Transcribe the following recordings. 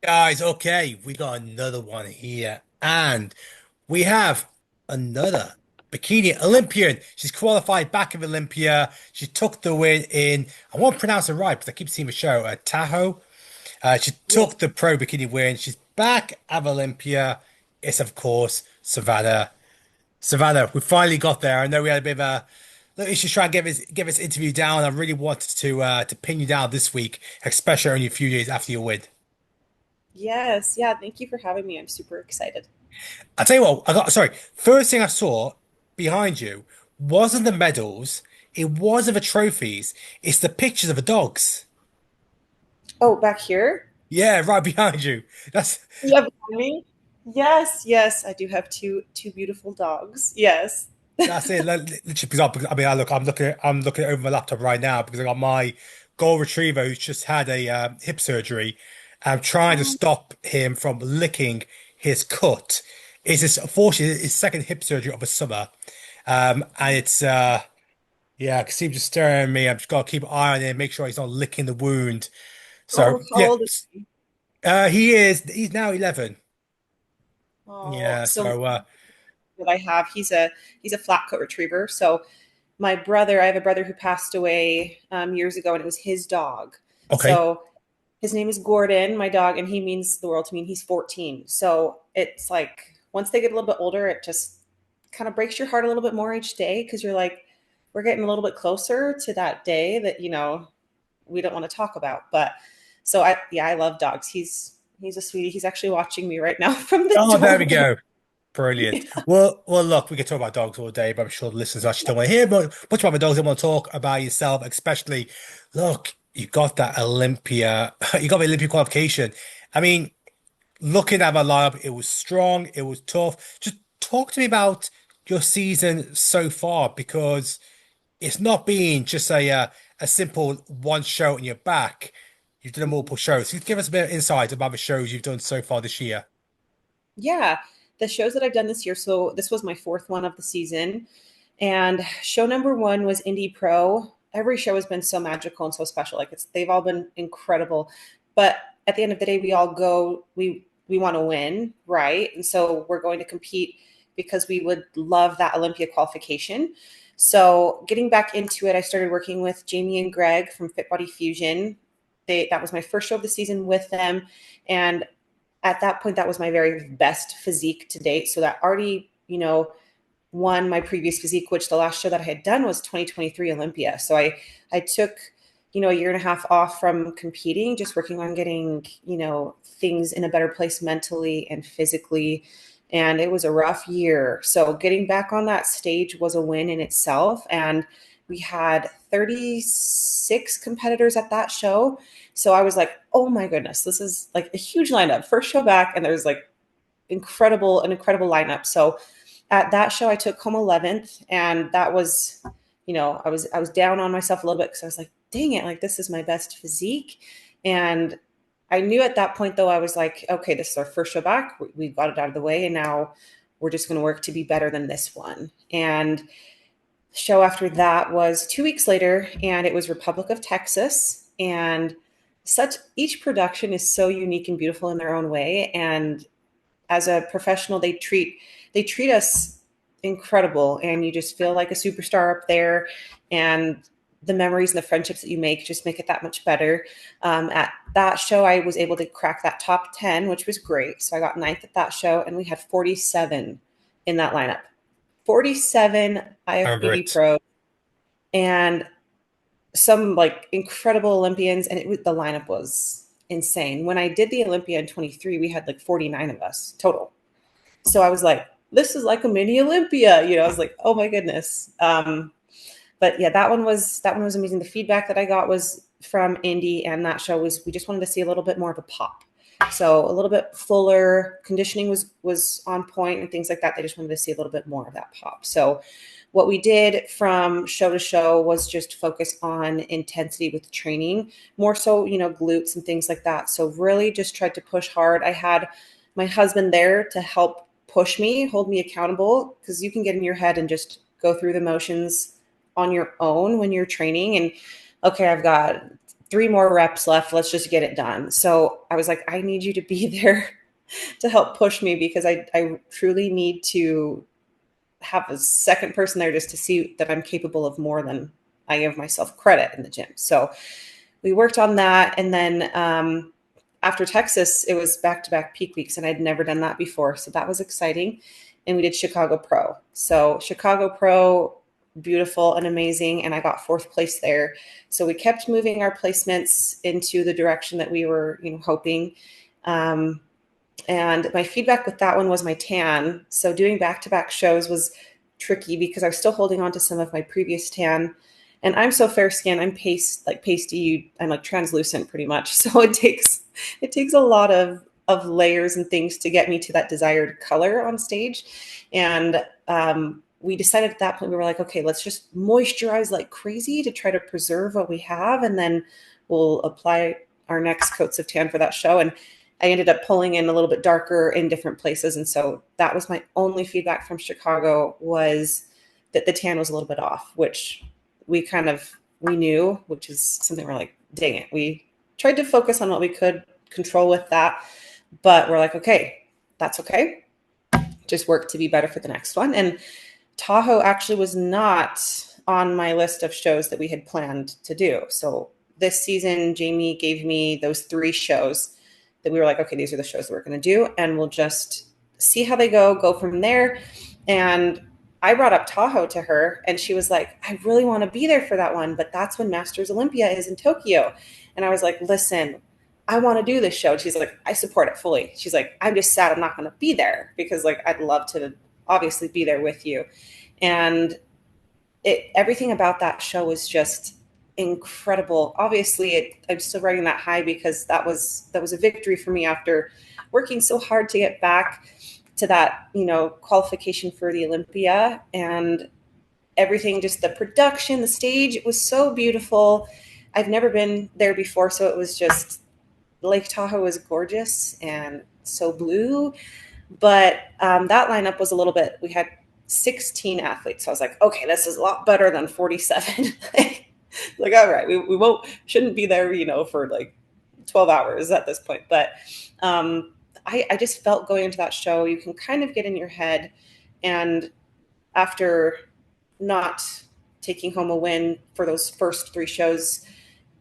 Guys, okay, we got another one here, and we have another bikini Olympian. She's qualified back of Olympia. She took the win in, I won't pronounce it right because I keep seeing the show, Tahoe. She Yes. took the pro bikini win. She's back at Olympia. It's, of course, Savannah. Savannah, we finally got there. I know we had a bit of a look, you should try and get this interview down. I really wanted to pin you down this week, especially only a few days after your win. Yes. Yeah. Thank you for having me. I'm super excited. I'll tell you what, sorry, first thing I saw behind you wasn't the medals, it wasn't the trophies, it's the pictures of the dogs. Oh, back here? Yeah, right behind you. That's Yeah, behind me. Yes. Yes. I do have two beautiful dogs. Yes. that's it. Literally, because I mean, I'm looking over my laptop right now because I got my gold retriever who's just had a hip surgery. I'm trying to Oh, stop him from licking his cut. It's his, unfortunately his second hip surgery of the summer. And it's Yeah, I can see him just staring at me. I've just got to keep an eye on him, make sure he's not licking the wound. So oh, how yeah, old is he? he's now 11. Oh, Yeah, so so what I have, he's a flat coat retriever. So my brother, I have a brother who passed away years ago, and it was his dog. okay. So his name is Gordon, my dog, and he means the world to me. And he's 14. So it's like once they get a little bit older, it just kind of breaks your heart a little bit more each day because you're like, we're getting a little bit closer to that day that we don't want to talk about. But so I love dogs. He's a sweetie. He's actually watching me right now from the Oh, there we doorway. go. Brilliant. Well, look, we can talk about dogs all day, but I'm sure the listeners actually don't want to hear much about the dogs. They want to talk about yourself, especially. Look, you got that Olympia, you got the Olympia qualification. I mean, looking at my lineup, it was strong, it was tough. Just talk to me about your season so far, because it's not been just a simple one show in your back. You've done multiple shows. Can you give us a bit of insight about the shows you've done so far this year? Yeah, the shows that I've done this year. So this was my fourth one of the season, and show number one was Indie Pro. Every show has been so magical and so special. Like they've all been incredible. But at the end of the day, we all go. We want to win, right? And so we're going to compete because we would love that Olympia qualification. So getting back into it, I started working with Jamie and Greg from Fit Body Fusion. That was my first show of the season with them, and at that point, that was my very best physique to date. So that already, won my previous physique, which the last show that I had done was 2023 Olympia. So I took, a year and a half off from competing, just working on getting, things in a better place mentally and physically. And it was a rough year. So getting back on that stage was a win in itself. And we had 36 competitors at that show. So I was like, oh my goodness, this is like a huge lineup. First show back, and there's like an incredible lineup. So at that show, I took home 11th, and that was, I was down on myself a little bit because I was like, dang it, like this is my best physique. And I knew at that point though, I was like, okay, this is our first show back. We got it out of the way, and now we're just going to work to be better than this one. And show after that was 2 weeks later, and it was Republic of Texas. And such each production is so unique and beautiful in their own way. And as a professional, they treat us incredible, and you just feel like a superstar up there. And the memories and the friendships that you make just make it that much better. At that show, I was able to crack that top 10, which was great. So I got ninth at that show, and we had 47 in that lineup. 47 I remember IFBB it. pros and some like incredible Olympians, and the lineup was insane. When I did the Olympia in 23, we had like 49 of us total. So I was like, this is like a mini Olympia. I was like, oh my goodness. But yeah, that one was amazing. The feedback that I got was from Indy, and that show was we just wanted to see a little bit more of a pop. So a little bit fuller conditioning was on point and things like that. They just wanted to see a little bit more of that pop. So what we did from show to show was just focus on intensity with training, more so, glutes and things like that. So really just tried to push hard. I had my husband there to help push me, hold me accountable, because you can get in your head and just go through the motions on your own when you're training. And okay, I've got 3 more reps left. Let's just get it done. So I was like, I need you to be there to help push me because I truly need to have a second person there just to see that I'm capable of more than I give myself credit in the gym. So we worked on that. And then after Texas, it was back-to-back peak weeks, and I'd never done that before. So that was exciting. And we did Chicago Pro. So Chicago Pro, beautiful and amazing. And I got 4th place there. So we kept moving our placements into the direction that we were, hoping. And my feedback with that one was my tan. So doing back-to-back shows was tricky because I was still holding on to some of my previous tan. And I'm so fair skinned. I'm pasty. I'm like translucent pretty much. So it takes a lot of layers and things to get me to that desired color on stage. And we decided at that point, we were like, okay, let's just moisturize like crazy to try to preserve what we have. And then we'll apply our next coats of tan for that show. And I ended up pulling in a little bit darker in different places. And so that was my only feedback from Chicago, was that the tan was a little bit off, which we knew, which is something we're like, dang it. We tried to focus on what we could control with that, but we're like, okay, that's okay. Just work to be better for the next one. And Tahoe actually was not on my list of shows that we had planned to do. So this season, Jamie gave me those 3 shows that we were like, okay, these are the shows that we're going to do, and we'll just see how they go from there. And I brought up Tahoe to her, and she was like, I really want to be there for that one, but that's when Masters Olympia is in Tokyo. And I was like, listen, I want to do this show. And she's like, I support it fully. She's like, I'm just sad I'm not going to be there because like I'd love to obviously be there with you. And everything about that show was just incredible. Obviously, I'm still riding that high because that was a victory for me after working so hard to get back to that, qualification for the Olympia, and everything, just the production, the stage, it was so beautiful. I've never been there before, so it was just, Lake Tahoe was gorgeous and so blue. But that lineup was a little bit, we had 16 athletes. So I was like, okay, this is a lot better than 47. Like, all right, we shouldn't be there, for like 12 hours at this point. But I just felt going into that show, you can kind of get in your head. And after not taking home a win for those first 3 shows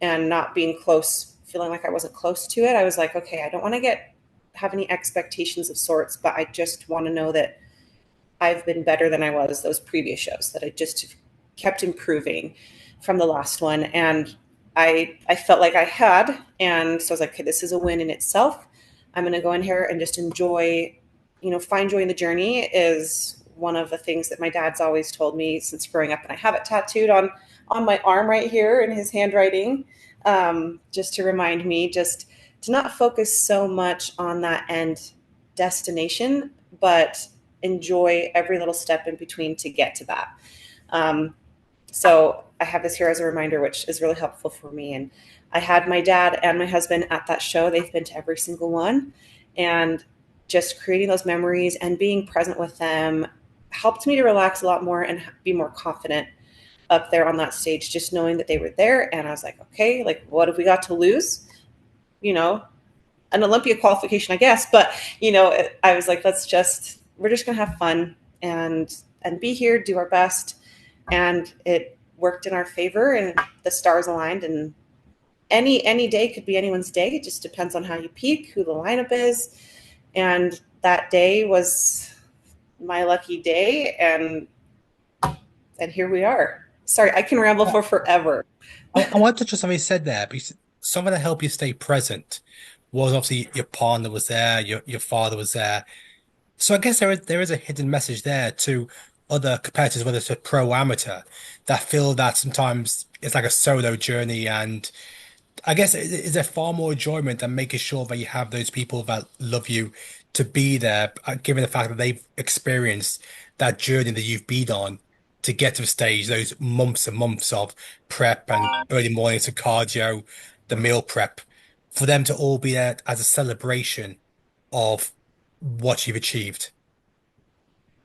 and not being close, feeling like I wasn't close to it, I was like, okay, I don't want to have any expectations of sorts, but I just want to know that I've been better than I was those previous shows, that I just kept improving from the last one. And I felt like I had. And so I was like, okay, this is a win in itself. I'm going to go in here and just enjoy, find joy in the journey is one of the things that my dad's always told me since growing up. And I have it tattooed on my arm right here in his handwriting, just to remind me just to not focus so much on that end destination, but enjoy every little step in between to get to that. So I have this here as a reminder, which is really helpful for me. And I had my dad and my husband at that show. They've been to every single one. And just creating those memories and being present with them helped me to relax a lot more and be more confident up there on that stage, just knowing that they were there. And I was like, okay, like, what have we got to lose? An Olympia qualification, I guess. But, I was like, we're just going to have fun and be here, do our best. And it worked in our favor, and the stars aligned. And any day could be anyone's day. It just depends on how you peak, who the lineup is. And that day was my lucky day. And here we are. Sorry, I can ramble for forever. I want to just something you said there, because something to help you stay present was obviously your partner was there, your father was there. So I guess there is a hidden message there to other competitors, whether it's a pro amateur, that feel that sometimes it's like a solo journey. And I guess is there far more enjoyment than making sure that you have those people that love you to be there, given the fact that they've experienced that journey that you've been on to get to the stage, those months and months of prep and early mornings of cardio, the meal prep, for them to all be there as a celebration of what you've achieved.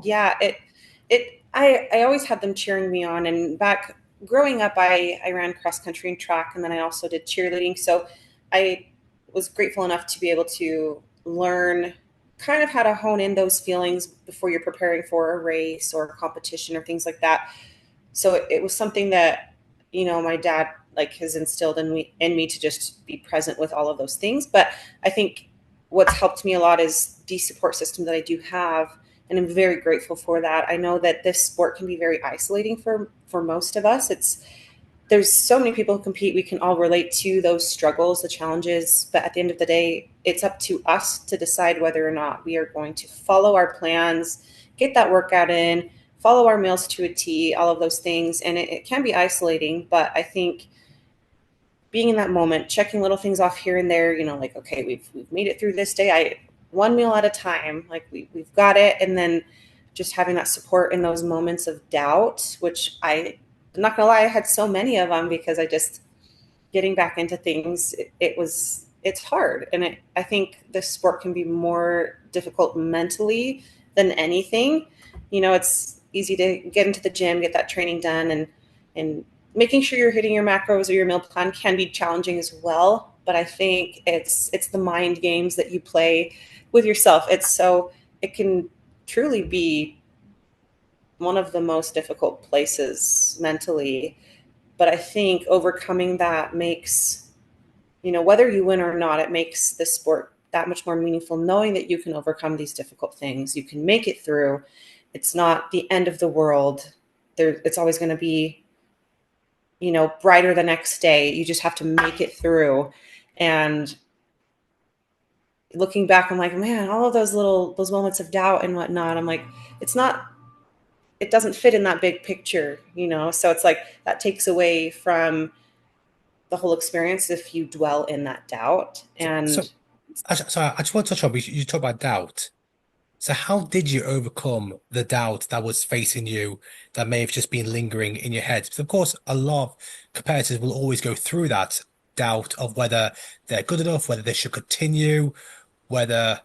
Yeah, I always had them cheering me on. And back growing up, I ran cross country and track, and then I also did cheerleading. So I was grateful enough to be able to learn kind of how to hone in those feelings before you're preparing for a race or a competition or things like that. So it was something that, my dad like has instilled in me to just be present with all of those things. But I think what's helped me a lot is the support system that I do have, and I'm very grateful for that. I know that this sport can be very isolating for most of us. There's so many people who compete. We can all relate to those struggles, the challenges, but at the end of the day, it's up to us to decide whether or not we are going to follow our plans, get that workout in, follow our meals to a T, all of those things. And it can be isolating, but I think being in that moment, checking little things off here and there, like, okay, we've made it through this day. One meal at a time, like we've got it. And then just having that support in those moments of doubt, which I'm not gonna lie, I had so many of them because I just getting back into things. It's hard, and I think this sport can be more difficult mentally than anything. It's easy to get into the gym, get that training done, and making sure you're hitting your macros or your meal plan can be challenging as well. But I think it's the mind games that you play with yourself. It can truly be one of the most difficult places mentally. But I think overcoming that makes, whether you win or not, it makes this sport that much more meaningful, knowing that you can overcome these difficult things. You can make it through. It's not the end of the world. It's always going to be, brighter the next day. You just have to make it through. And looking back, I'm like, man, all of those moments of doubt and whatnot, I'm like, it's not, it doesn't fit in that big picture, So it's like that takes away from the whole experience if you dwell in that doubt. So, And I just want to touch on, you talk about doubt. So how did you overcome the doubt that was facing you that may have just been lingering in your head? Because of course, a lot of competitors will always go through that doubt of whether they're good enough, whether they should continue, whether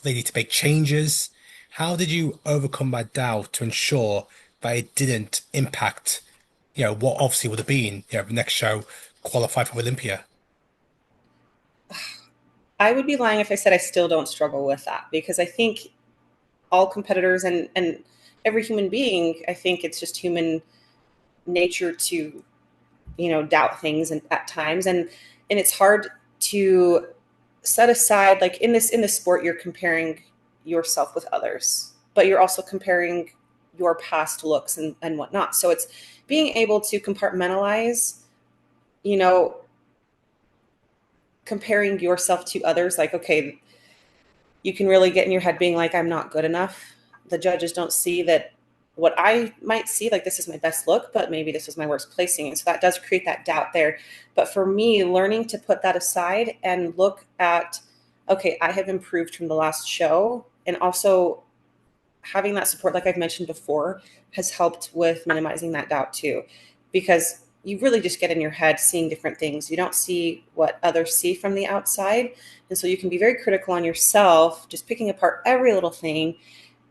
they need to make changes. How did you overcome that doubt to ensure that it didn't impact, what obviously would have been, the next show, qualify for Olympia? I would be lying if I said I still don't struggle with that, because I think all competitors and every human being, I think it's just human nature to, doubt things and at times. And it's hard to set aside, like in this sport, you're comparing yourself with others, but you're also comparing your past looks and whatnot. So it's being able to compartmentalize, you know, comparing yourself to others. Like, okay, you can really get in your head being like, I'm not good enough. The judges don't see that what I might see, like this is my best look, but maybe this was my worst placing. And so that does create that doubt there. But for me, learning to put that aside and look at, okay, I have improved from the last show. And also having that support, like I've mentioned before, has helped with minimizing that doubt too. Because you really just get in your head seeing different things. You don't see what others see from the outside. And so you can be very critical on yourself, just picking apart every little thing.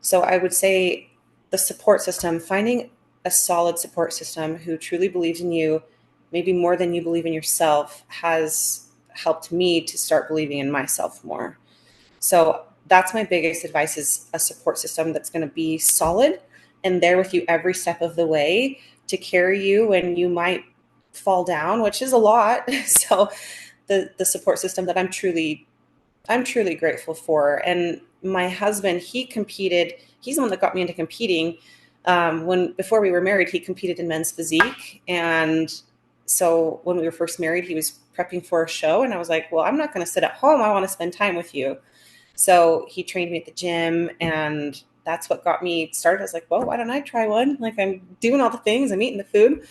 So I would say the support system, finding a solid support system who truly believes in you, maybe more than you believe in yourself, has helped me to start believing in myself more. So that's my biggest advice, is a support system that's going to be solid and there with you every step of the way to carry you when you might fall down, which is a lot. So the support system that I'm truly grateful for. And my husband, he competed. He's the one that got me into competing. When before we were married, he competed in men's physique, and so when we were first married, he was prepping for a show, and I was like, "Well, I'm not going to sit at home. I want to spend time with you." So he trained me at the gym, and that's what got me started. I was like, "Well, why don't I try one? Like, I'm doing all the things, I'm eating the food,"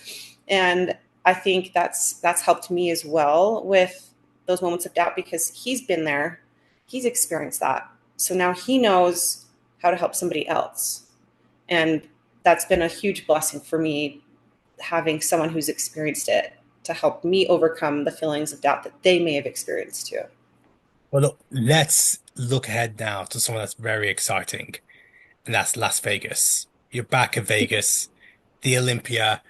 and I think that's helped me as well with those moments of doubt, because he's been there, he's experienced that, so now he knows how to help somebody else, and that's been a huge blessing for me, having someone who's experienced it to help me overcome the feelings of doubt that they may have experienced too. Well, look, let's look ahead now to something that's very exciting, and that's Las Vegas. You're back in Vegas, the Olympia.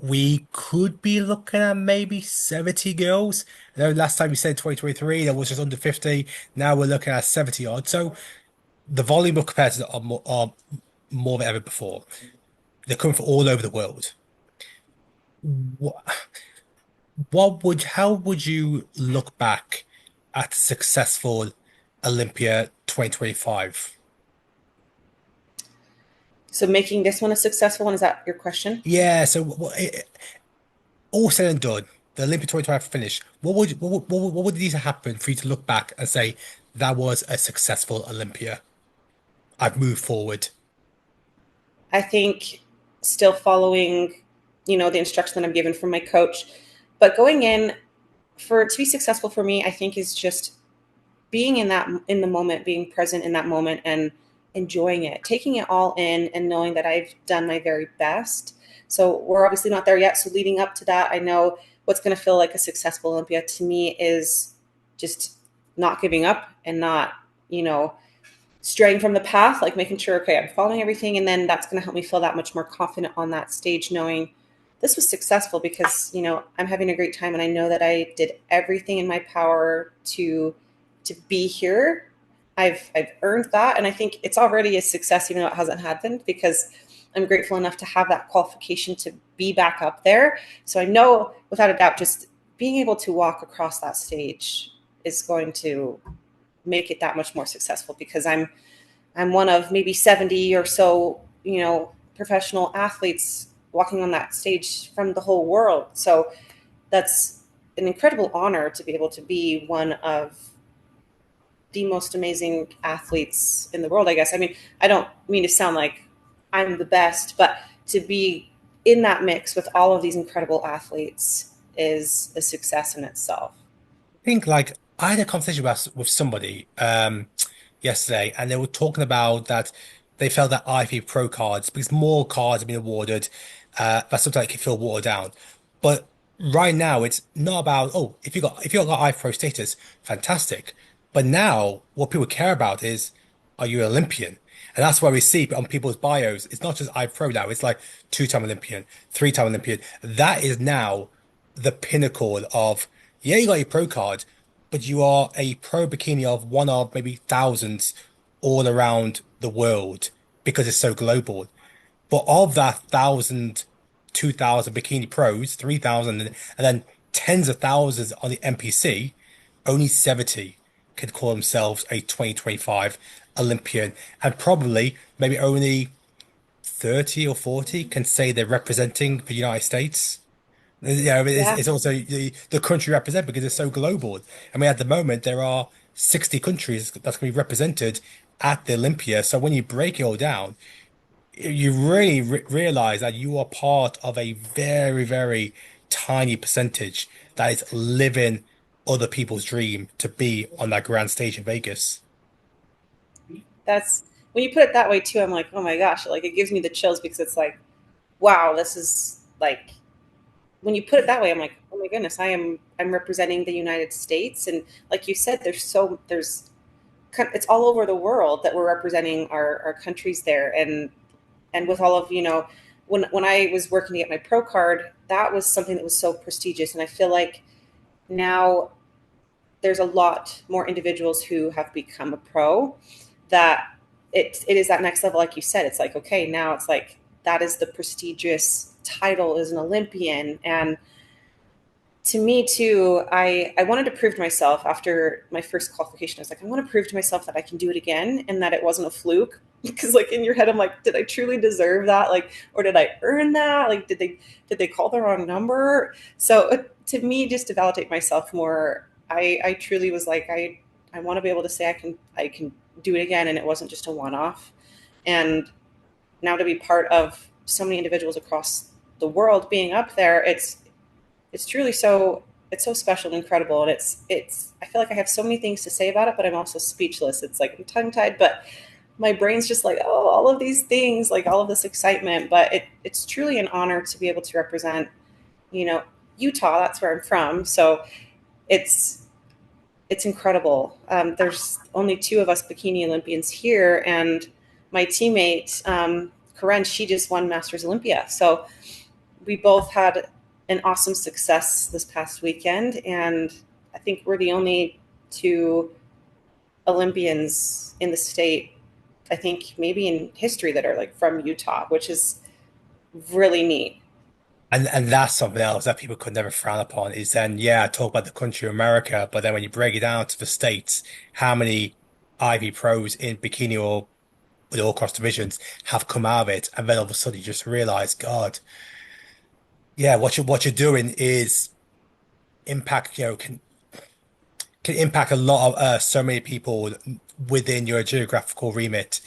we could be looking at maybe 70 girls. I know last time we said 2023, there was just under 50. Now we're looking at 70 odd. So the volume of competitors are more than ever before. They're coming from all over the world. What, how would you look back at successful Olympia 2025? So making this one a successful one, is that your question? Yeah, so all said and done, the Olympia 2025 finish, what would need to happen for you to look back and say that was a successful Olympia? I've moved forward. I think still following, the instruction that I'm given from my coach, but going in for it to be successful for me, I think is just being in the moment, being present in that moment and enjoying it, taking it all in and knowing that I've done my very best. So we're obviously not there yet. So leading up to that, I know what's going to feel like a successful Olympia to me is just not giving up and not, straying from the path, like making sure, okay, I'm following everything. And then that's going to help me feel that much more confident on that stage, knowing this was successful because, I'm having a great time and I know that I did everything in my power to be here. I've earned that. And I think it's already a success, even though it hasn't happened, because I'm grateful enough to have that qualification to be back up there. So I know without a doubt, just being able to walk across that stage is going to make it that much more successful because I'm one of maybe 70 or so, professional athletes walking on that stage from the whole world. So that's an incredible honor to be able to be one of the most amazing athletes in the world, I guess. I mean, I don't mean to sound like I'm the best, but to be in that mix with all of these incredible athletes is a success in itself. Think like I had a conversation with somebody yesterday, and they were talking about that they felt that IFE Pro cards, because more cards have been awarded, that sometimes it can feel watered down. But right now, it's not about, oh, if you got IFE Pro status, fantastic. But now, what people care about is, are you an Olympian? And that's why we see on people's bios, it's not just IFE Pro now, it's like two-time Olympian, three-time Olympian. That is now the pinnacle of, yeah, you got your pro card, but you are a pro bikini of one of maybe thousands all around the world because it's so global. But of that 1,000, 2,000 bikini pros, 3,000, and then tens of thousands on the NPC, only 70 can call themselves a 2025 Olympian. And probably maybe only 30 or 40 can say they're representing the United States. Yeah, I mean, Yeah, it's also the country represented because it's so global. I mean, at the moment, there are 60 countries that's going to be represented at the Olympia. So when you break it all down, you really realize that you are part of a very, very tiny percentage that is living other people's dream to be on that grand stage in Vegas. that's when you put it that way too. I'm like, oh my gosh, like it gives me the chills because it's like, wow, this is like when you put it that way, I'm like, oh my goodness, I'm representing the United States, and like you said, there's it's all over the world that we're representing our countries there, and with all of when I was working to get my pro card, that was something that was so prestigious, and I feel like now there's a lot more individuals who have become a pro that it is that next level, like you said. It's like, okay, now it's like that is the prestigious title as an Olympian. And to me too, I wanted to prove to myself after my first qualification, I was like, I want to prove to myself that I can do it again and that it wasn't a fluke. Because like in your head, I'm like, did I truly deserve that? Like, or did I earn that? Like, did they call the wrong number? So to me, just to validate myself more, I truly was like, I want to be able to say I can do it again, and it wasn't just a one off. And now to be part of so many individuals across the world being up there, it's truly it's so special and incredible. And it's I feel like I have so many things to say about it, but I'm also speechless. It's like I'm tongue tied, but my brain's just like, oh, all of these things, like all of this excitement. But it's truly an honor to be able to represent, you know, Utah. That's where I'm from. So it's it's incredible. There's only two of us bikini Olympians here, and my teammate, Karen, she just won Masters Olympia. So we both had an awesome success this past weekend, and I think we're the only two Olympians in the state, I think maybe in history, that are like from Utah, which is really neat. And that's something else that people could never frown upon is then, yeah, talk about the country of America, but then when you break it down to the States, how many Ivy pros in bikini or with all cross divisions have come out of it, and then all of a sudden you just realize, God, yeah, what you're doing is impact, can impact a lot of so many people within your geographical remit,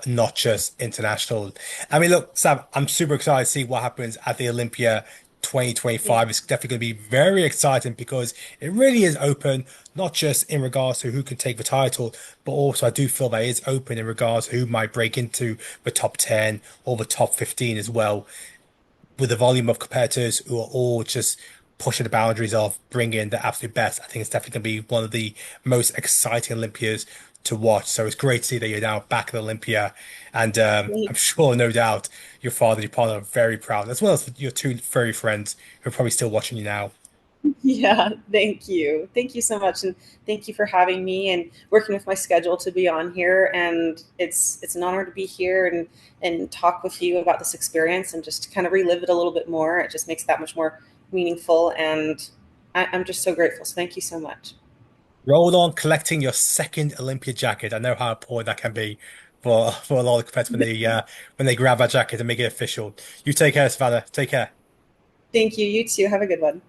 not just international. I mean, look, Sam, I'm super excited to see what happens at the Olympia Yeah. 2025. It's definitely going to be very exciting because it really is open, not just in regards to who can take the title, but also I do feel that it is open in regards to who might break into the top 10 or the top 15 as well with the volume of competitors who are all just pushing the boundaries of bringing the absolute best. I think it's definitely going to be one of the most exciting Olympias to watch. So it's great to see that you're now back at Olympia. And I'm sure, no doubt, your father and your partner are very proud, as well as your two furry friends who are probably still watching you now. Yeah, thank you. Thank you so much. And thank you for having me and working with my schedule to be on here. And it's an honor to be here and talk with you about this experience and just kind of relive it a little bit more. It just makes that much more meaningful. And I'm just so grateful. So thank you so much. Roll on collecting your second Olympia jacket. I know how important that can be for a lot of competitors when they grab that jacket and make it official. You take care, Savannah. Take care. Thank you. You too. Have a good one.